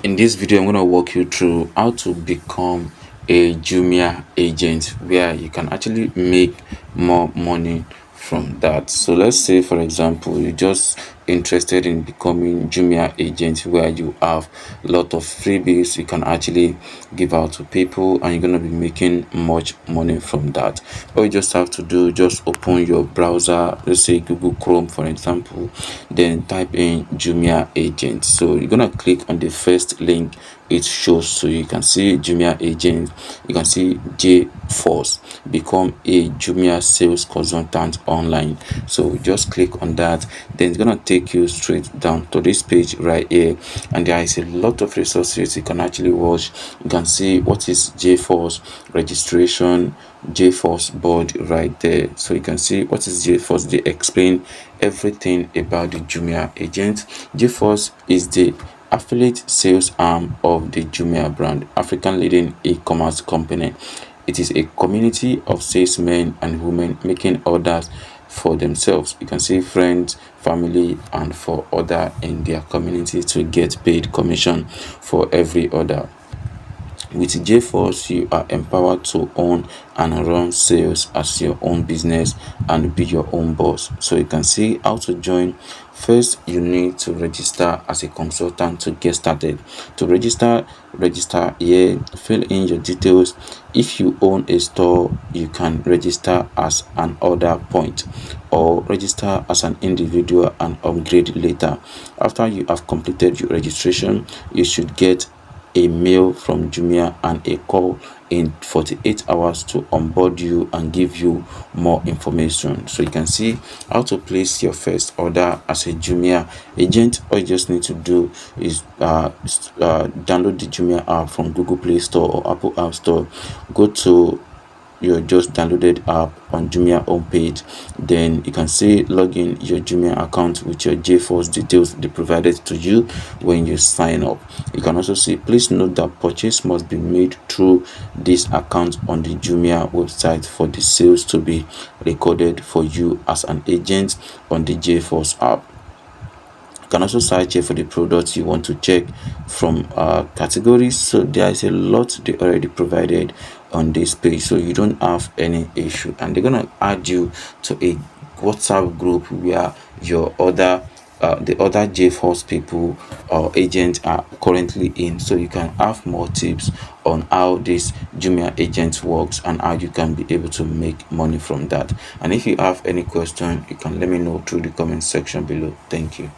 In this video, I'm going to walk you through how to become a Jumia agent where you can actually make more money from that. So let's say, for example, you're just interested in becoming Jumia agent where you have a lot of freebies you can actually give out to people, and you're going to be making much money from that. All you just have to do, just open your browser, let's say Google Chrome, for example, then type in Jumia agent. So you're going to click on the first link it shows. So you can see Jumia agent, you can see Jforce, become a Jumia sales consultant online. So just click on that, then it's gonna take you straight down to this page right here, and there is a lot of resources you can actually watch. You can see what is Jforce registration, Jforce board right there. So you can see what is Jforce. They explain everything about the Jumia agent. Jforce is the affiliate sales arm of the Jumia brand, African leading e-commerce company. It is a community of salesmen and women making orders for themselves. You can see friends, family, and for other in their community to get paid commission for every order. With JForce, you are empowered to own and run sales as your own business and be your own boss. So you can see how to join. First, you need to register as a consultant to get started. To register here, fill in your details. If you own a store, you can register as an order point or register as an individual and upgrade later. After you have completed your registration, you should get a mail from Jumia and a call in 48 hours to onboard you and give you more information. So you can see how to place your first order as a Jumia agent. All you just need to do is download the Jumia app from Google Play Store or Apple App Store. Go to your just downloaded app on Jumia homepage. Then you can say log in your Jumia account with your JForce details they provided to you when you sign up. You can also see, please note that purchase must be made through this account on the Jumia website for the sales to be recorded for you as an agent on the JForce app. You can also search here for the products you want to check from categories. So there is a lot they already provided on this page, so you don't have any issue. And they're gonna add you to a WhatsApp group where your other the other JForce people or agents are currently in, so you can have more tips on how this Jumia agent works and how you can be able to make money from that. And if you have any question, you can let me know through the comment section below. Thank you.